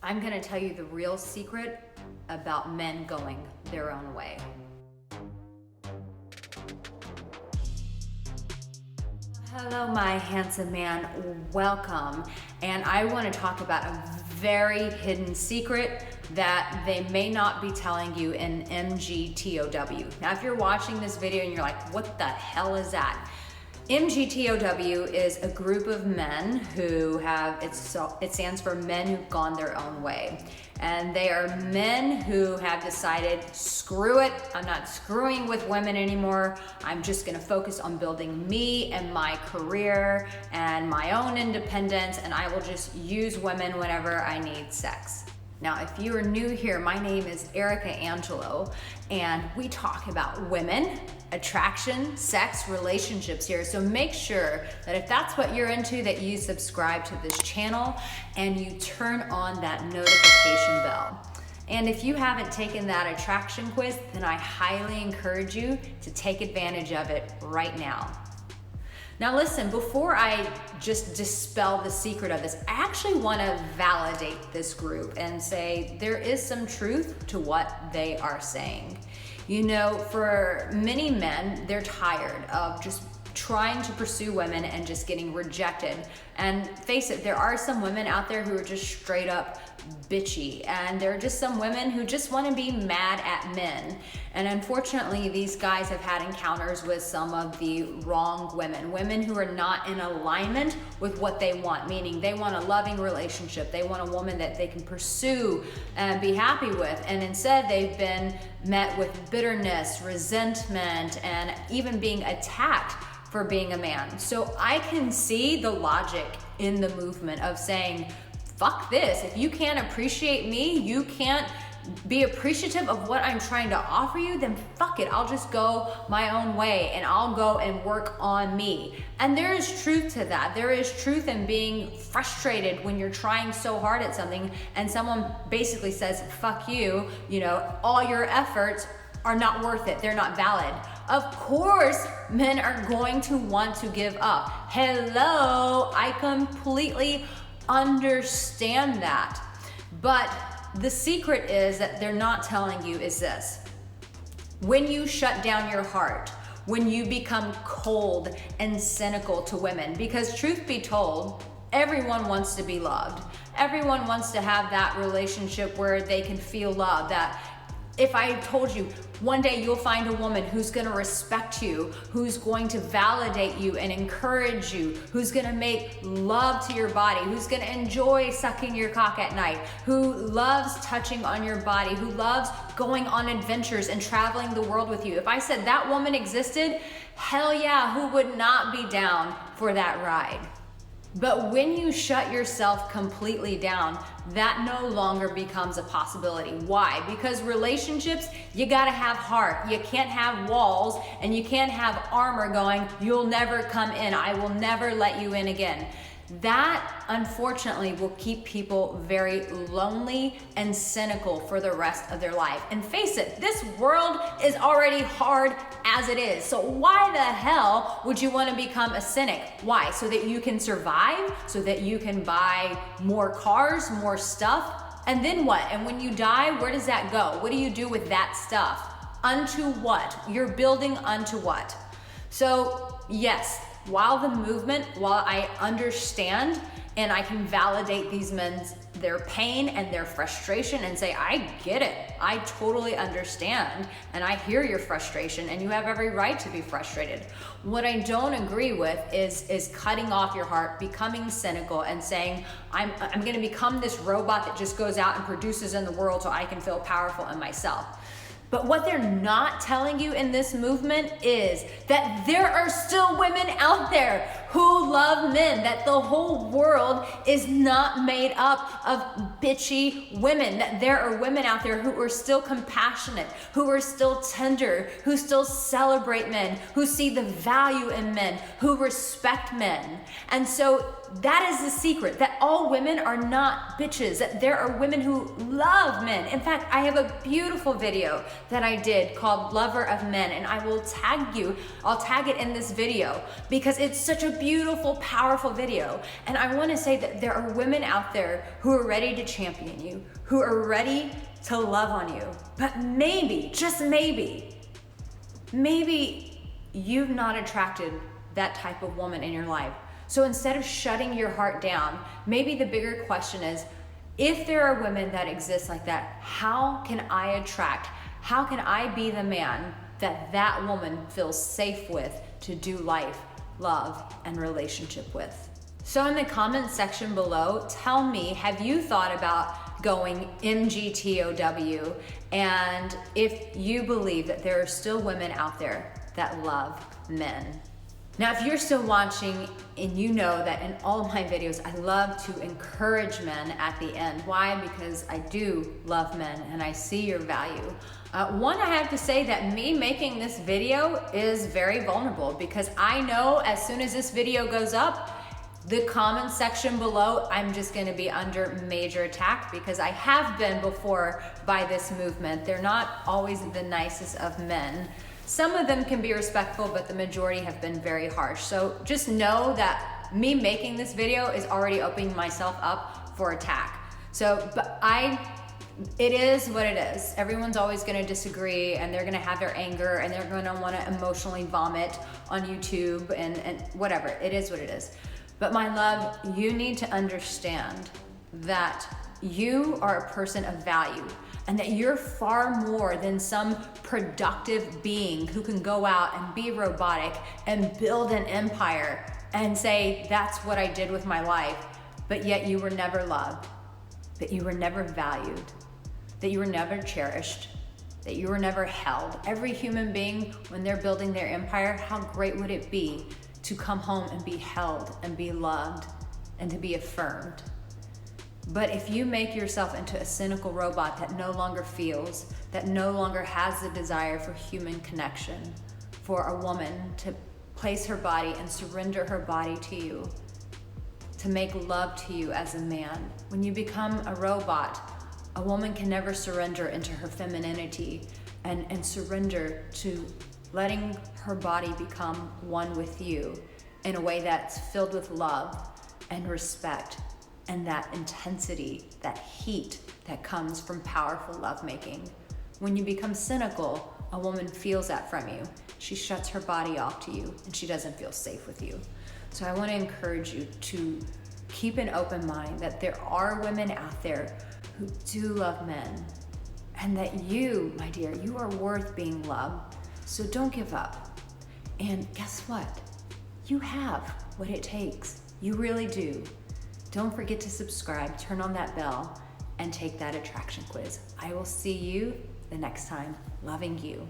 I'm gonna tell you the real secret about men going their own way. Hello, my handsome man, welcome. And I wanna talk about a very hidden secret that they may not be telling you in MGTOW. Now, if you're watching this video and you're like, what the hell is that? MGTOW is a group of men who have, it stands for Men Who've Gone Their Own Way. And they are men who have decided, screw it, I'm not screwing with women anymore. I'm just gonna focus on building me and my career and my own independence, and I will just use women whenever I need sex. Now, if you are new here, my name is Erica Angelo, and we talk about women, attraction, sex, relationships here. So make sure that if that's what you're into, that you subscribe to this channel and you turn on that notification bell. And if you haven't taken that attraction quiz, then I highly encourage you to take advantage of it right now. Now listen, before I just dispel the secret of this, I actually want to validate this group and say there is some truth to what they are saying. You know, for many men, they're tired of just trying to pursue women and just getting rejected. And face it, there are some women out there who are just straight up bitchy, and there are just some women who just want to be mad at men. And unfortunately, these guys have had encounters with some of the wrong women who are not in alignment with what they want, meaning they want a loving relationship, they want a woman that they can pursue and be happy with, and instead they've been met with bitterness, resentment, and even being attacked for being a man. So I can see the logic in the movement of saying, fuck this. If you can't appreciate me, you can't be appreciative of what I'm trying to offer you, then fuck it. I'll just go my own way and I'll go and work on me. And there is truth to that. There is truth in being frustrated when you're trying so hard at something and someone basically says, fuck you, you know, all your efforts are not worth it. They're not valid. Of course, men are going to want to give up. Hello, I completely understand that. But the secret is that they're not telling you is this. When you shut down your heart, when you become cold and cynical to women, because truth be told, everyone wants to be loved. Everyone wants to have that relationship where they can feel love, that if I told you one day you'll find a woman who's gonna respect you, who's going to validate you and encourage you, who's gonna make love to your body, who's gonna enjoy sucking your cock at night, who loves touching on your body, who loves going on adventures and traveling the world with you. If I said that woman existed, hell yeah, who would not be down for that ride? But when you shut yourself completely down, that no longer becomes a possibility. Why? Because relationships, you gotta have heart. You can't have walls and you can't have armor going, you'll never come in, I will never let you in again. That, unfortunately, will keep people very lonely and cynical for the rest of their life. And face it, this world is already hard as it is. So why the hell would you want to become a cynic? Why? So that you can survive? So that you can buy more cars, more stuff? And then what? And when you die, where does that go? What do you do with that stuff? Unto what? You're building unto what? So yes, while I understand and I can validate these men's, their pain and their frustration and say, I get it, I totally understand, and I hear your frustration and you have every right to be frustrated. What I don't agree with is cutting off your heart, becoming cynical and saying, I'm gonna become this robot that just goes out and produces in the world so I can feel powerful in myself. But what they're not telling you in this movement is that there are still women out there who love men, that the whole world is not made up of bitchy women, that there are women out there who are still compassionate, who are still tender, who still celebrate men, who see the value in men, who respect men. And so that is the secret, that all women are not bitches, that there are women who love men. In fact, I have a beautiful video that I did called Lover of Men, and I will tag you, I'll tag it in this video because it's such a beautiful, powerful video. And I wanna say that there are women out there who are ready to champion you, who are ready to love on you. But maybe, just maybe you've not attracted that type of woman in your life. So instead of shutting your heart down, maybe the bigger question is, if there are women that exist like that, how can I attract, how can I be the man that that woman feels safe with to do life, love, and relationship with? So in the comments section below, tell me, have you thought about going MGTOW, and if you believe that there are still women out there that love men? Now, if you're still watching and you know that in all of my videos, I love to encourage men at the end. Why? Because I do love men and I see your value. One, I have to say that me making this video is very vulnerable because I know as soon as this video goes up, the comment section below, I'm just gonna be under major attack because I have been before by this movement. They're not always the nicest of men. Some of them can be respectful, but the majority have been very harsh. So just know that me making this video is already opening myself up for attack. So, it is what it is. Everyone's always gonna disagree and they're gonna have their anger and they're gonna wanna emotionally vomit on YouTube and whatever. It is what it is. But my love, you need to understand that you are a person of value and that you're far more than some productive being who can go out and be robotic and build an empire and say, that's what I did with my life, but yet you were never loved, that you were never valued, that you were never cherished, that you were never held. Every human being, when they're building their empire, how great would it be to come home and be held and be loved and to be affirmed? But if you make yourself into a cynical robot that no longer feels, that no longer has the desire for human connection, for a woman to place her body and surrender her body to you, to make love to you as a man, when you become a robot, a woman can never surrender into her femininity and surrender to letting her body become one with you in a way that's filled with love and respect and that intensity, that heat that comes from powerful lovemaking. When you become cynical, a woman feels that from you. She shuts her body off to you and she doesn't feel safe with you. So I want to encourage you to keep an open mind that there are women out there who do love men and that you, my dear, you are worth being loved. So don't give up. And guess what? You have what it takes. You really do. Don't forget to subscribe, turn on that bell, and take that attraction quiz. I will see you the next time. Loving you.